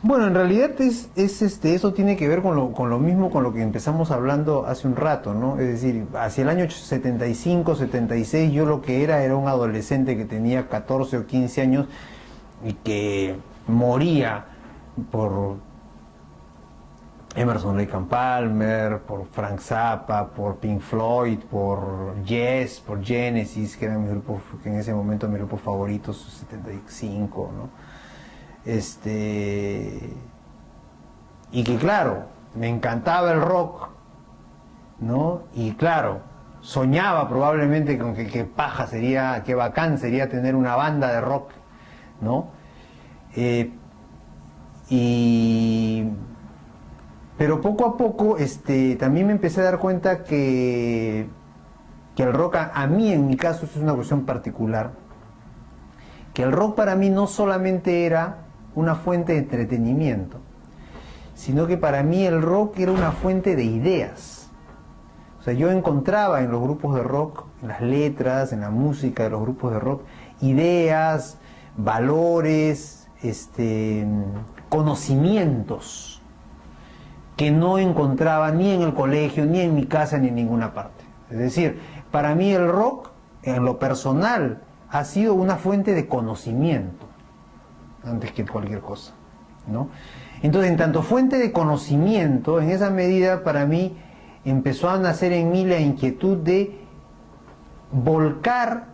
Bueno, en realidad eso tiene que ver con lo mismo con lo que empezamos hablando hace un rato, ¿no? Es decir, hacia el año 75, 76, yo lo que era un adolescente que tenía 14 o 15 años y que moría por Emerson Lake and Palmer, por Frank Zappa, por Pink Floyd, por Yes, por Genesis, que eran mis grupos, que en ese momento mis grupos favoritos, 75, ¿no? Y que claro, me encantaba el rock, ¿no? Y claro, soñaba probablemente con que paja sería, qué bacán sería tener una banda de rock, ¿no? Pero poco a poco también me empecé a dar cuenta que el rock, a mí en mi caso, esto es una cuestión particular, que el rock para mí no solamente era una fuente de entretenimiento, sino que para mí el rock era una fuente de ideas. O sea, yo encontraba en los grupos de rock, en las letras, en la música de los grupos de rock, ideas, valores, conocimientos que no encontraba ni en el colegio, ni en mi casa, ni en ninguna parte. Es decir, para mí el rock, en lo personal, ha sido una fuente de conocimiento antes que cualquier cosa, ¿no? Entonces, en tanto fuente de conocimiento, en esa medida para mí empezó a nacer en mí la inquietud de volcar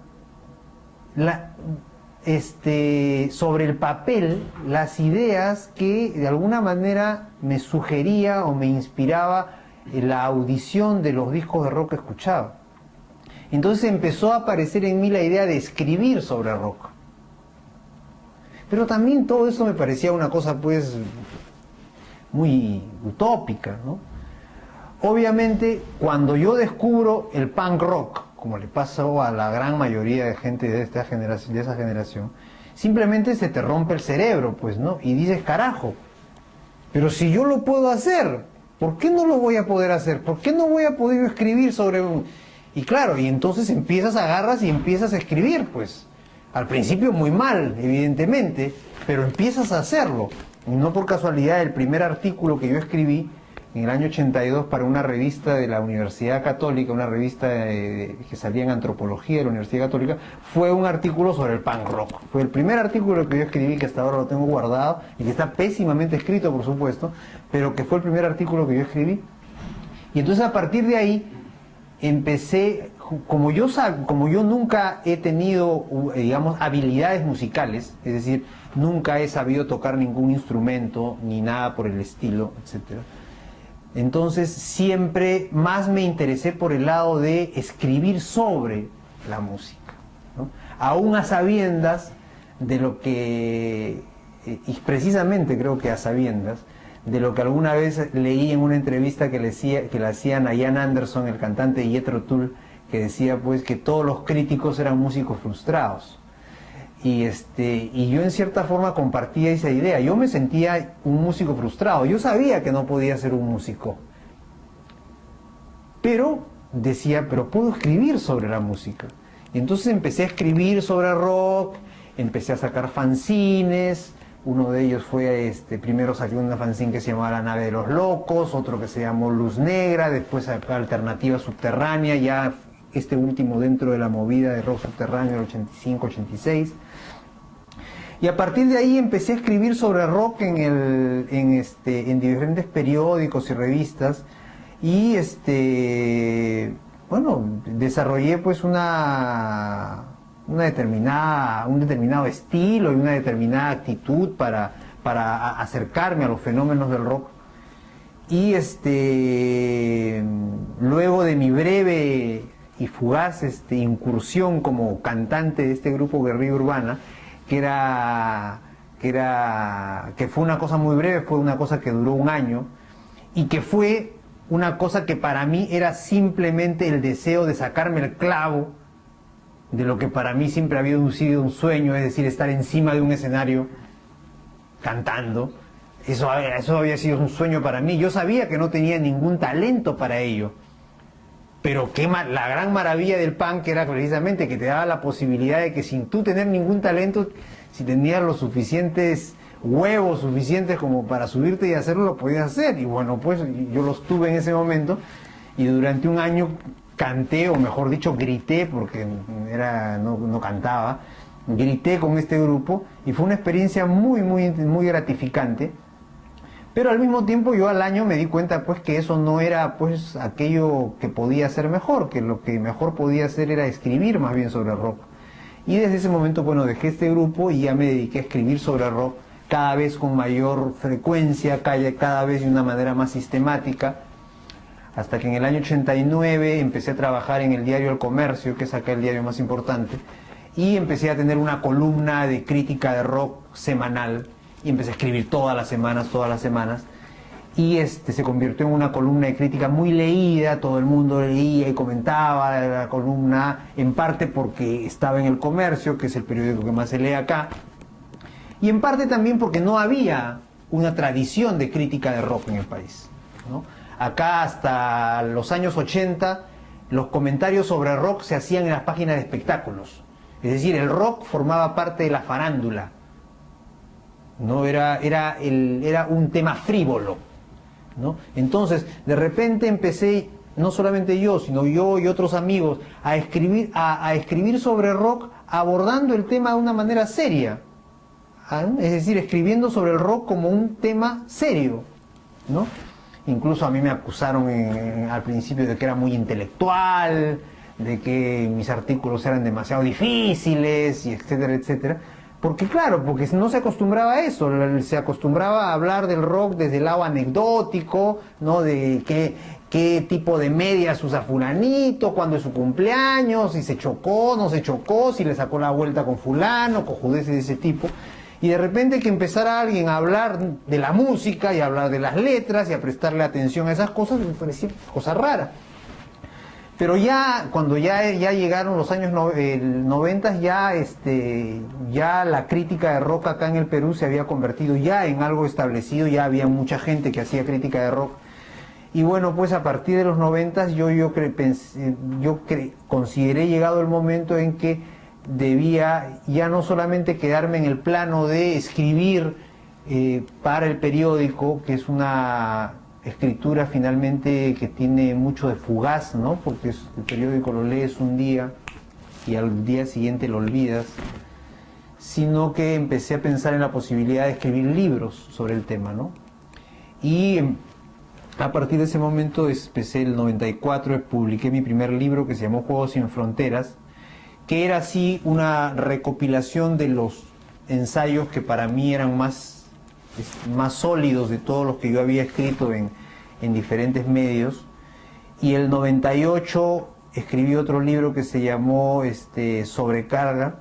sobre el papel las ideas que de alguna manera me sugería o me inspiraba la audición de los discos de rock que escuchaba. Entonces empezó a aparecer en mí la idea de escribir sobre rock. Pero también todo eso me parecía una cosa pues muy utópica, ¿no? Obviamente, cuando yo descubro el punk rock, como le pasó a la gran mayoría de gente de esa generación, simplemente se te rompe el cerebro, pues, ¿no? Y dices, carajo, pero si yo lo puedo hacer, ¿por qué no lo voy a poder hacer? ¿Por qué no voy a poder escribir sobre un...? Y claro, y entonces agarras y empiezas a escribir, pues. Al principio muy mal, evidentemente, pero empiezas a hacerlo. Y no por casualidad, el primer artículo que yo escribí en el año 82 para una revista de la Universidad Católica, una revista que salía en antropología de la Universidad Católica, fue un artículo sobre el punk rock. Fue el primer artículo que yo escribí, que hasta ahora lo tengo guardado, y que está pésimamente escrito, por supuesto, pero que fue el primer artículo que yo escribí. Y entonces a partir de ahí empecé, como yo nunca he tenido, digamos, habilidades musicales, es decir, nunca he sabido tocar ningún instrumento, ni nada por el estilo, etcétera. Entonces siempre más me interesé por el lado de escribir sobre la música, ¿no? Aún a sabiendas de lo que, y precisamente creo que a sabiendas, de lo que alguna vez leí en una entrevista que le hacían a Ian Anderson, el cantante de Jethro Tull, que decía pues que todos los críticos eran músicos frustrados. Y yo en cierta forma compartía esa idea. Yo me sentía un músico frustrado. Yo sabía que no podía ser un músico. Pero decía, pero puedo escribir sobre la música. Y entonces empecé a escribir sobre rock, empecé a sacar fanzines. Uno de ellos fue, primero saqué una fanzine que se llamaba La Nave de los Locos, otro que se llamó Luz Negra, después saqué Alternativa Subterránea, ya este último dentro de la movida de rock subterráneo del 85-86. Y a partir de ahí empecé a escribir sobre rock en diferentes periódicos y revistas, y bueno, desarrollé pues un determinado estilo y una determinada actitud para acercarme a los fenómenos del rock. Y luego de mi breve y fugaz incursión como cantante de este grupo Guerrilla Urbana, que fue una cosa muy breve, fue una cosa que duró un año, y que fue una cosa que para mí era simplemente el deseo de sacarme el clavo de lo que para mí siempre había sido un sueño, es decir, estar encima de un escenario cantando. Eso había sido un sueño para mí. Yo sabía que no tenía ningún talento para ello, pero la gran maravilla del punk era precisamente que te daba la posibilidad de que sin tú tener ningún talento, si tenías los suficientes huevos suficientes como para subirte y hacerlo, lo podías hacer. Y bueno, pues yo los tuve en ese momento y durante un año canté, o mejor dicho, grité, porque no cantaba, grité con este grupo y fue una experiencia muy gratificante. Pero al mismo tiempo yo al año me di cuenta pues que eso no era pues aquello que podía hacer mejor, que lo que mejor podía hacer era escribir más bien sobre rock. Y desde ese momento, bueno, dejé este grupo y ya me dediqué a escribir sobre rock cada vez con mayor frecuencia, cada vez de una manera más sistemática, hasta que en el año 89 empecé a trabajar en el diario El Comercio, que es acá el diario más importante, y empecé a tener una columna de crítica de rock semanal, y empecé a escribir todas las semanas, y se convirtió en una columna de crítica muy leída, todo el mundo leía y comentaba la columna, en parte porque estaba en El Comercio, que es el periódico que más se lee acá, y en parte también porque no había una tradición de crítica de rock en el país, ¿no? Acá hasta los años 80 los comentarios sobre rock se hacían en las páginas de espectáculos, es decir, el rock formaba parte de la farándula, ¿no? Era un tema frívolo, ¿no? Entonces, de repente empecé, no solamente yo, sino yo y otros amigos, a escribir sobre rock abordando el tema de una manera seria, ¿no? Es decir, escribiendo sobre el rock como un tema serio, ¿no? Incluso a mí me acusaron al principio de que era muy intelectual, de que mis artículos eran demasiado difíciles, y etcétera, etcétera. Porque claro, porque no se acostumbraba a eso, se acostumbraba a hablar del rock desde el lado anecdótico, ¿no? De qué tipo de medias usa fulanito, cuándo es su cumpleaños, si se chocó, no se chocó, si le sacó la vuelta con fulano, cojudeces de ese tipo. Y de repente que empezara alguien a hablar de la música y a hablar de las letras y a prestarle atención a esas cosas, me parecía cosa rara. Pero ya, cuando ya llegaron los años 90, ya la crítica de rock acá en el Perú se había convertido ya en algo establecido, ya había mucha gente que hacía crítica de rock. Y bueno, pues a partir de los 90 consideré llegado el momento en que debía ya no solamente quedarme en el plano de escribir para el periódico, que es una escritura finalmente que tiene mucho de fugaz, ¿no? Porque el periódico lo lees un día y al día siguiente lo olvidas, sino que empecé a pensar en la posibilidad de escribir libros sobre el tema, ¿no? Y a partir de ese momento, empecé el 94, publiqué mi primer libro que se llamó Juegos sin Fronteras, que era así una recopilación de los ensayos que para mí eran más sólidos de todos los que yo había escrito en diferentes medios. Y el 98 escribí otro libro que se llamó Sobrecarga,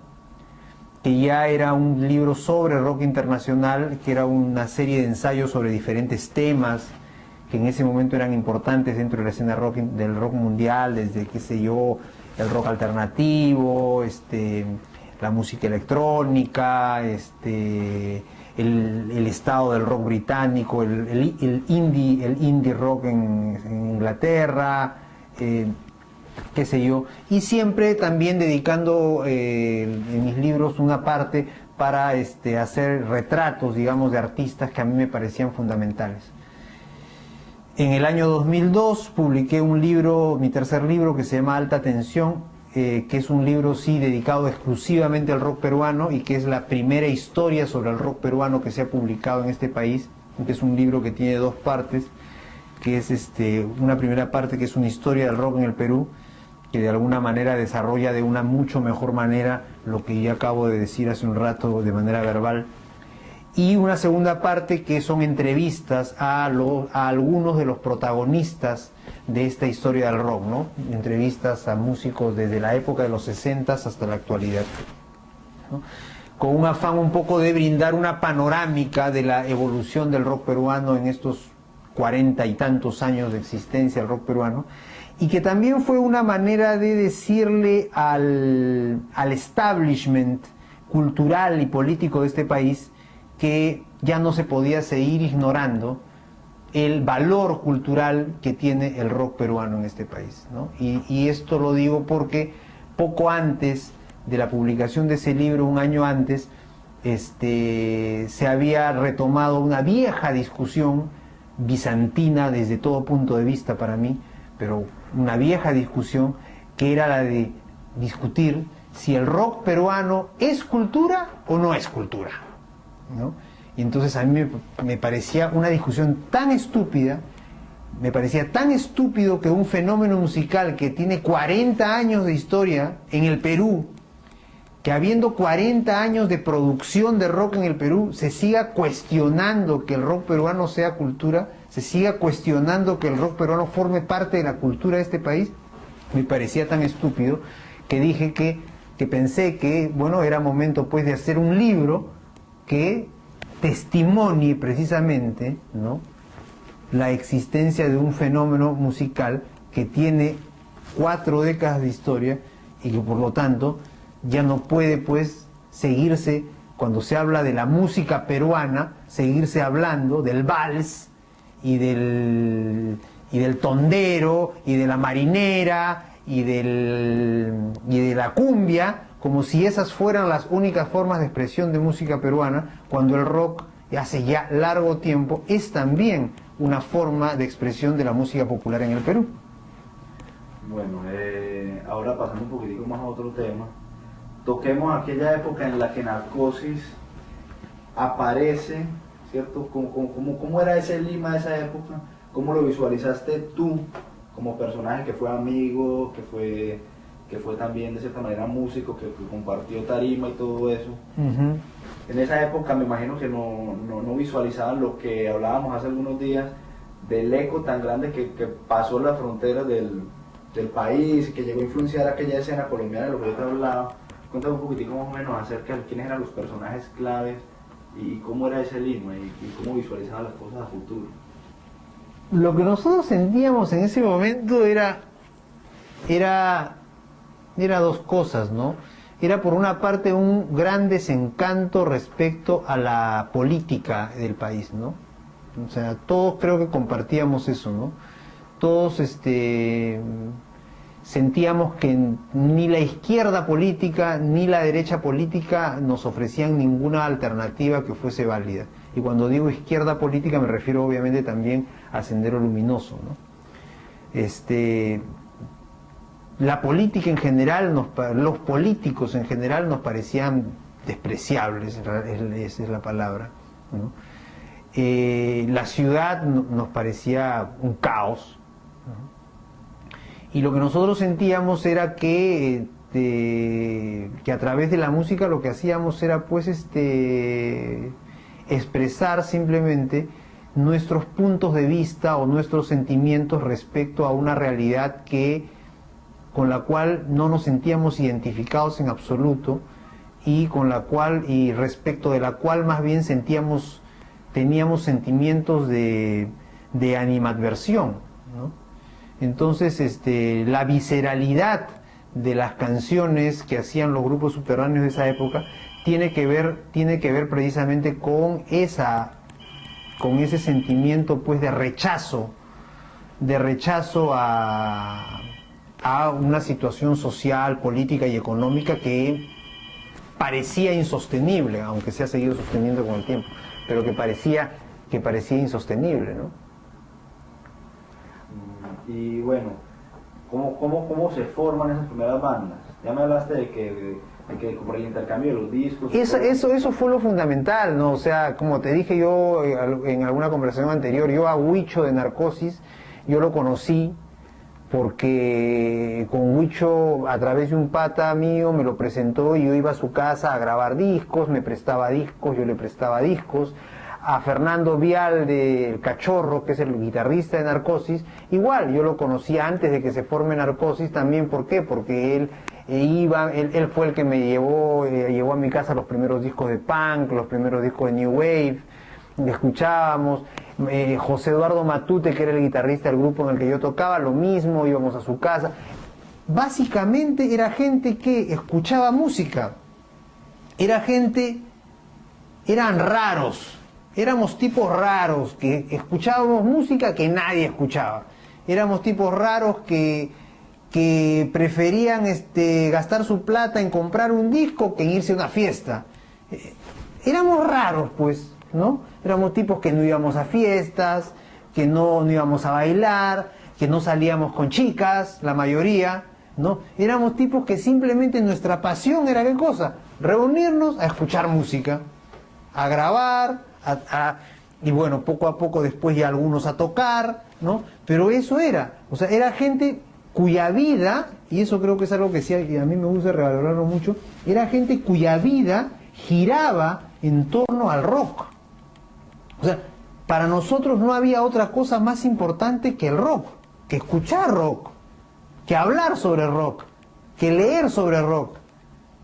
que ya era un libro sobre rock internacional, que era una serie de ensayos sobre diferentes temas que en ese momento eran importantes dentro de la escena del rock mundial, desde, qué sé yo, el rock alternativo, la música electrónica, el estado del rock británico, el indie rock en Inglaterra, qué sé yo, y siempre también dedicando en mis libros una parte para hacer retratos, digamos, de artistas que a mí me parecían fundamentales. En el año 2002 publiqué un libro, mi tercer libro, que se llama Alta Tensión, que es un libro sí dedicado exclusivamente al rock peruano y que es la primera historia sobre el rock peruano que se ha publicado en este país, que es un libro que tiene dos partes, que es una primera parte que es una historia del rock en el Perú, que de alguna manera desarrolla de una mucho mejor manera lo que ya acabo de decir hace un rato de manera verbal, y una segunda parte que son entrevistas a algunos de los protagonistas de esta historia del rock, ¿no? Entrevistas a músicos desde la época de los 60 hasta la actualidad, ¿no? Con un afán un poco de brindar una panorámica de la evolución del rock peruano en estos 40 y tantos años de existencia del rock peruano, y que también fue una manera de decirle al establishment cultural y político de este país que ya no se podía seguir ignorando el valor cultural que tiene el rock peruano en este país, ¿no? Y esto lo digo porque poco antes de la publicación de ese libro, un año antes, se había retomado una vieja discusión bizantina desde todo punto de vista para mí, pero una vieja discusión que era la de discutir si el rock peruano es cultura o no es cultura, ¿no? Y entonces a mí me parecía una discusión tan estúpida, me parecía tan estúpido que un fenómeno musical que tiene 40 años de historia en el Perú, que habiendo 40 años de producción de rock en el Perú, se siga cuestionando que el rock peruano sea cultura, se siga cuestionando que el rock peruano forme parte de la cultura de este país, me parecía tan estúpido que dije que pensé que, bueno, era momento pues de hacer un libro que testimonie precisamente, ¿no?, la existencia de un fenómeno musical que tiene 4 décadas de historia y que por lo tanto ya no puede pues seguirse, cuando se habla de la música peruana, seguirse hablando del vals y del tondero y de la marinera y de la cumbia, como si esas fueran las únicas formas de expresión de música peruana, cuando el rock hace ya largo tiempo es también una forma de expresión de la música popular en el Perú. Bueno, ahora pasando un poquitico más a otro tema, toquemos aquella época en la que Narcosis aparece, ¿cierto? ¿Cómo era ese Lima de esa época? ¿Cómo lo visualizaste tú como personaje que fue amigo, que fue también de cierta manera músico, que compartió tarima y todo eso? Uh-huh. En esa época me imagino que no visualizaban lo que hablábamos hace algunos días del eco tan grande que pasó las fronteras del país y que llegó a influenciar aquella escena colombiana de lo que yo te hablaba. Cuéntame un poquitico más o menos acerca de quiénes eran los personajes claves y cómo era ese Lima y cómo visualizaban las cosas a futuro. Lo que nosotros sentíamos en ese momento era 2 cosas, ¿no? Era por una parte un gran desencanto respecto a la política del país, ¿no? O sea, todos creo que compartíamos eso, ¿no? Todos sentíamos que ni la izquierda política ni la derecha política nos ofrecían ninguna alternativa que fuese válida. Y cuando digo izquierda política me refiero obviamente también a Sendero Luminoso, ¿no? La política en general, los políticos en general nos parecían despreciables, esa es la palabra, ¿no? La ciudad nos parecía un caos, ¿no? Y lo que nosotros sentíamos era que a través de la música lo que hacíamos era pues expresar simplemente nuestros puntos de vista o nuestros sentimientos respecto a una realidad con la cual no nos sentíamos identificados en absoluto y respecto de la cual más bien teníamos sentimientos de animadversión, ¿no? Entonces la visceralidad de las canciones que hacían los grupos subterráneos de esa época tiene que ver precisamente con ese sentimiento pues de rechazo a una situación social, política y económica que parecía insostenible, aunque se ha seguido sosteniendo con el tiempo, pero que parecía insostenible, ¿no? Y bueno, ¿cómo se forman esas primeras bandas? Ya me hablaste de que por el intercambio de los discos. Eso fue lo fundamental, ¿no? O sea, como te dije yo en alguna conversación anterior, yo a Huicho de Narcosis, yo lo conocí porque con Huicho, a través de un pata mío, me lo presentó y yo iba a su casa a grabar discos, me prestaba discos, yo le prestaba discos. A Fernando Vial del Cachorro, que es el guitarrista de Narcosis, igual, yo lo conocía antes de que se forme Narcosis también. ¿Por qué? Porque él fue el que me llevó a mi casa los primeros discos de punk, los primeros discos de New Wave, escuchábamos. José Eduardo Matute, que era el guitarrista del grupo en el que yo tocaba, lo mismo, íbamos a su casa. Básicamente era gente que escuchaba música, eran raros, éramos tipos raros que escuchábamos música que nadie escuchaba, éramos tipos raros que preferían gastar su plata en comprar un disco que en irse a una fiesta. éramos raros, pues, ¿no? Éramos tipos que no íbamos a fiestas, que no íbamos a bailar, que no salíamos con chicas, la mayoría, ¿no? Éramos tipos que simplemente nuestra pasión era ¿qué cosa? Reunirnos a escuchar música, a grabar, y bueno, poco a poco después ya algunos a tocar, ¿no? Pero eso era, o sea, era gente cuya vida, y eso creo que es algo que sí, a mí me gusta revalorarlo mucho, era gente cuya vida giraba en torno al rock. O sea, para nosotros no había otra cosa más importante que el rock, que escuchar rock, que hablar sobre rock, que leer sobre rock.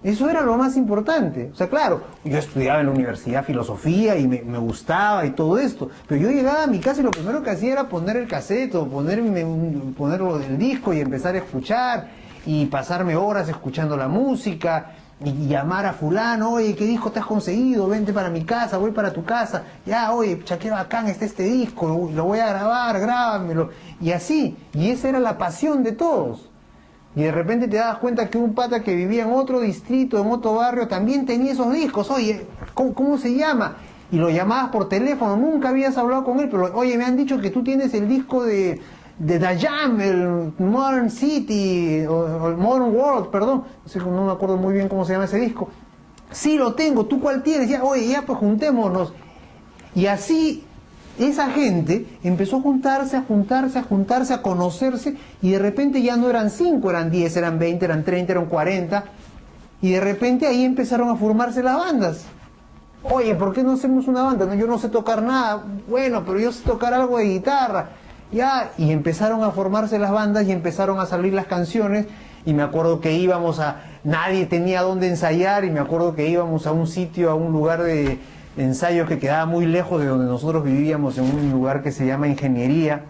Eso era lo más importante. O sea, claro, yo estudiaba en la universidad filosofía y me gustaba y todo esto, pero yo llegaba a mi casa y lo primero que hacía era poner el cassette o ponerlo del disco y empezar a escuchar y pasarme horas escuchando la música y llamar a fulano, oye, ¿qué disco te has conseguido? Vente para mi casa, voy para tu casa, ya, oye, qué bacán está este disco, lo voy a grabar, grábamelo, y así, y esa era la pasión de todos. Y de repente te das cuenta que un pata que vivía en otro distrito, en otro barrio, también tenía esos discos. Oye, ¿cómo se llama? Y lo llamabas por teléfono, nunca habías hablado con él, pero oye, me han dicho que tú tienes el disco de The Jam, el Modern City, o el Modern World, perdón. No me acuerdo muy bien cómo se llama ese disco. Sí, lo tengo, ¿tú cuál tienes? Ya, oye, ya pues juntémonos. Y así esa gente empezó a juntarse, a conocerse, y de repente ya no eran 5, eran 10, eran 20, eran 30, eran 40, y de repente ahí empezaron a formarse las bandas. Oye, ¿por qué no hacemos una banda? No, yo no sé tocar nada, bueno, pero yo sé tocar algo de guitarra, ya, y empezaron a formarse las bandas y empezaron a salir las canciones, y me acuerdo que nadie tenía dónde ensayar, y me acuerdo que íbamos a un sitio, a un lugar de ensayos que quedaba muy lejos de donde nosotros vivíamos, en un lugar que se llama Ingeniería,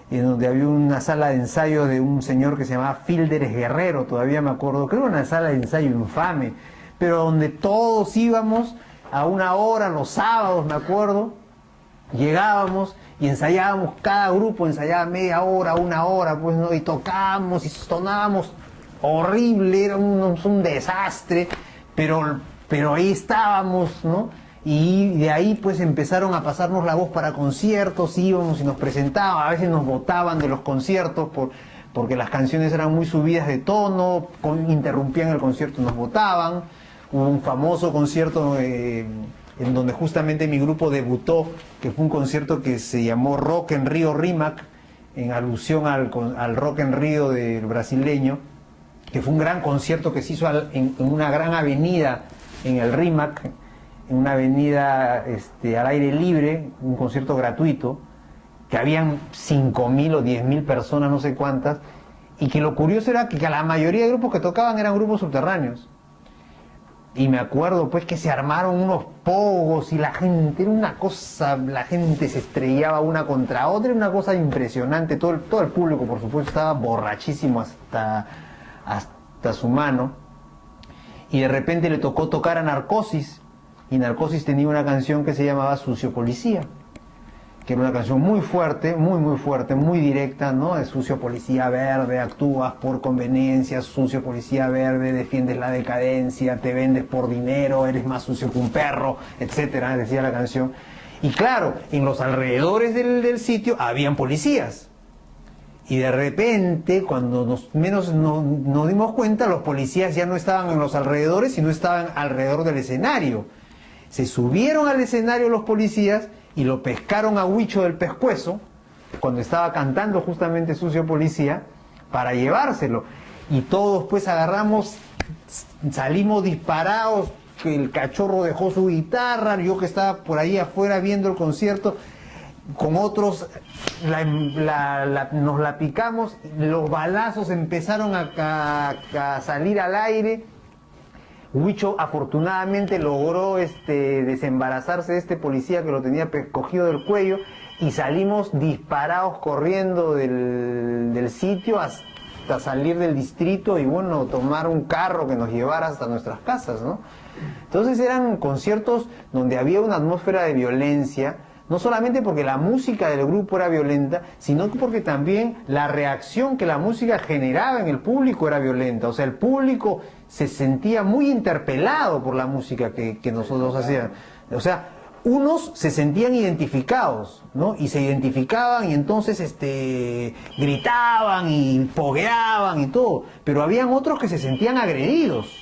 en donde había una sala de ensayo de un señor que se llamaba Filderes Guerrero, todavía me acuerdo, creo que era una sala de ensayo infame, pero donde todos íbamos a una hora, los sábados, me acuerdo, llegábamos y ensayábamos, cada grupo ensayaba media hora, una hora, pues, ¿no? Y tocábamos y sonábamos horrible, era un desastre, pero ahí estábamos, ¿no? Y de ahí pues empezaron a pasarnos la voz para conciertos, íbamos y nos presentaban, a veces nos botaban de los conciertos porque las canciones eran muy subidas de tono, interrumpían el concierto y nos botaban. Hubo un famoso concierto en donde justamente mi grupo debutó, que fue un concierto que se llamó Rock en Río Rímac, en alusión al Rock en Río del brasileño, que fue un gran concierto que se hizo en una gran avenida en el Rímac, en una avenida al aire libre, un concierto gratuito, que habían 5.000 o 10.000 personas, no sé cuántas, y que lo curioso era que la mayoría de grupos que tocaban eran grupos subterráneos. Y me acuerdo pues que se armaron unos pogos y la gente, era una cosa, la gente se estrellaba una contra otra, era una cosa impresionante, todo el público por supuesto estaba borrachísimo hasta su mano, y de repente le tocó tocar a Narcosis, y Narcosis tenía una canción que se llamaba Sucio Policía, que era una canción muy fuerte, muy directa, ¿no? Es sucio policía verde, actúas por conveniencia, sucio policía verde, defiendes la decadencia, te vendes por dinero, eres más sucio que un perro, etcétera, decía la canción. Y claro, en los alrededores del sitio habían policías. Y de repente, cuando menos nos dimos cuenta, los policías ya no estaban en los alrededores, sino estaban alrededor del escenario. Se subieron al escenario los policías y lo pescaron a Huicho del pescuezo, cuando estaba cantando justamente Sucio Policía, para llevárselo. Y todos pues salimos disparados, que el cachorro dejó su guitarra, yo que estaba por ahí afuera viendo el concierto, con otros nos la picamos, los balazos empezaron a salir al aire. Huicho afortunadamente logró desembarazarse de este policía que lo tenía cogido del cuello, y salimos disparados corriendo del sitio hasta salir del distrito y bueno, tomar un carro que nos llevara hasta nuestras casas, ¿no? Entonces eran conciertos donde había una atmósfera de violencia, No solamente porque la música del grupo era violenta, sino porque también la reacción que la música generaba en el público era violenta. O sea, el público se sentía muy interpelado por la música que nosotros hacíamos. O sea, unos se sentían identificados, ¿no? Y se identificaban y entonces gritaban y pogueaban y todo. Pero habían otros que se sentían agredidos.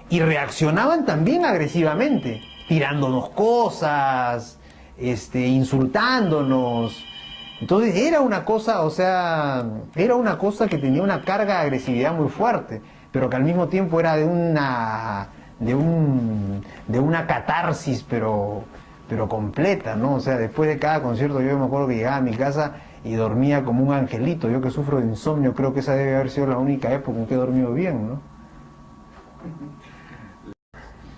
Y reaccionaban también agresivamente, tirándonos cosas, insultándonos. Entonces era una cosa, o sea, era una cosa que tenía una carga de agresividad muy fuerte, pero que al mismo tiempo era de una catarsis, pero completa, ¿no? O sea, después de cada concierto yo me acuerdo que llegaba a mi casa y dormía como un angelito. Yo que sufro de insomnio, creo que esa debe haber sido la única época en que he dormido bien, ¿no?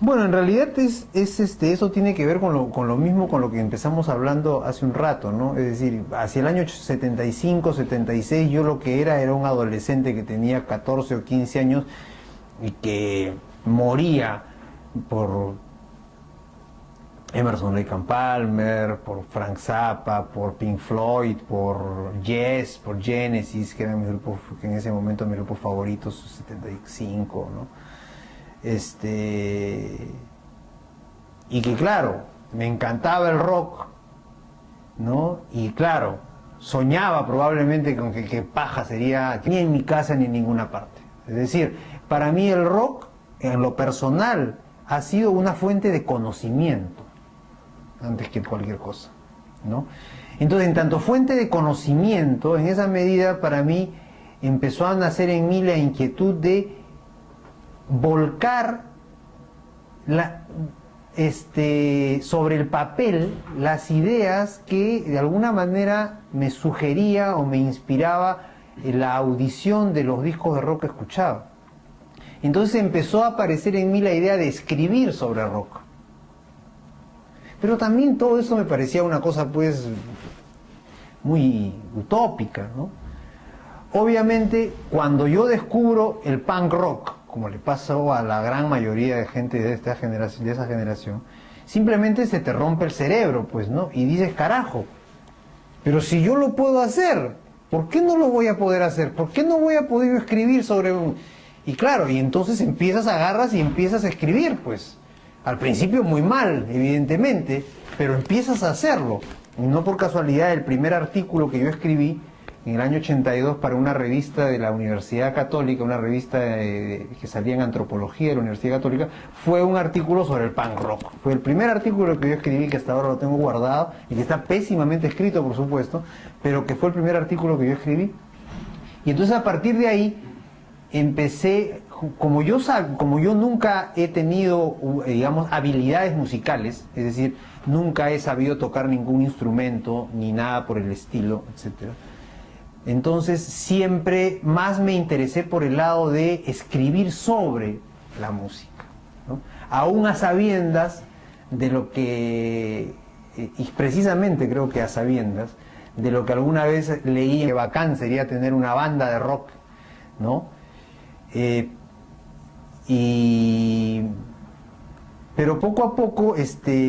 Bueno, en realidad eso tiene que ver con lo mismo con lo que empezamos hablando hace un rato, ¿no? Es decir, hacia el año 75, 76, yo lo que era un adolescente que tenía 14 o 15 años y que moría por Emerson Lake and Palmer, por Frank Zappa, por Pink Floyd, por Yes, por Genesis, que eran mis grupos, que en ese momento mis grupos favoritos, 75, ¿no? Y que claro, me encantaba el rock, ¿no? Y claro, soñaba probablemente con que paja sería ni en mi casa ni en ninguna parte. Es decir, para mí el rock, en lo personal, ha sido una fuente de conocimiento, antes que cualquier cosa, ¿no? Entonces, en tanto fuente de conocimiento, en esa medida para mí empezó a nacer en mí la inquietud de volcar sobre el papel las ideas que de alguna manera me sugería o me inspiraba la audición de los discos de rock que escuchaba. Entonces empezó a aparecer en mí la idea de escribir sobre rock. Pero también todo eso me parecía una cosa pues muy utópica, ¿no? Obviamente, cuando yo descubro el punk rock, como le pasó a la gran mayoría de gente de esa generación, simplemente se te rompe el cerebro, pues, ¿no? Y dices, carajo, pero si yo lo puedo hacer, ¿por qué no lo voy a poder hacer? ¿Por qué no voy a poder escribir sobre un...? Y claro, y entonces agarras y empiezas a escribir, pues. Al principio muy mal, evidentemente, pero empiezas a hacerlo. Y no por casualidad, el primer artículo que yo escribí en el año 82 para una revista de la Universidad Católica, una revista que salía en antropología de la Universidad Católica, fue un artículo sobre el punk rock. Fue el primer artículo que yo escribí, que hasta ahora lo tengo guardado, y que está pésimamente escrito, por supuesto, pero que fue el primer artículo que yo escribí. Y entonces a partir de ahí empecé, como yo nunca he tenido, digamos, habilidades musicales, es decir, nunca he sabido tocar ningún instrumento, ni nada por el estilo, etcétera. Entonces siempre más me interesé por el lado de escribir sobre la música, ¿no? Aún a sabiendas de lo que, y precisamente creo que a sabiendas, de lo que alguna vez leí, que bacán sería tener una banda de rock, ¿no? Pero poco a poco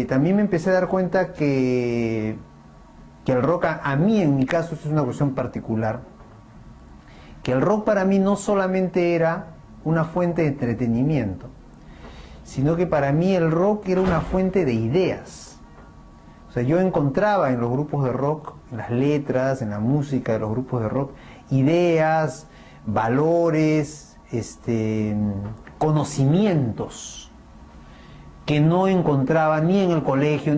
también me empecé a dar cuenta que el rock, a mí en mi caso, esto es una cuestión particular, que el rock para mí no solamente era una fuente de entretenimiento, sino que para mí el rock era una fuente de ideas. O sea, yo encontraba en los grupos de rock, en las letras, en la música de los grupos de rock, ideas, valores, conocimientos que no encontraba ni en el colegio,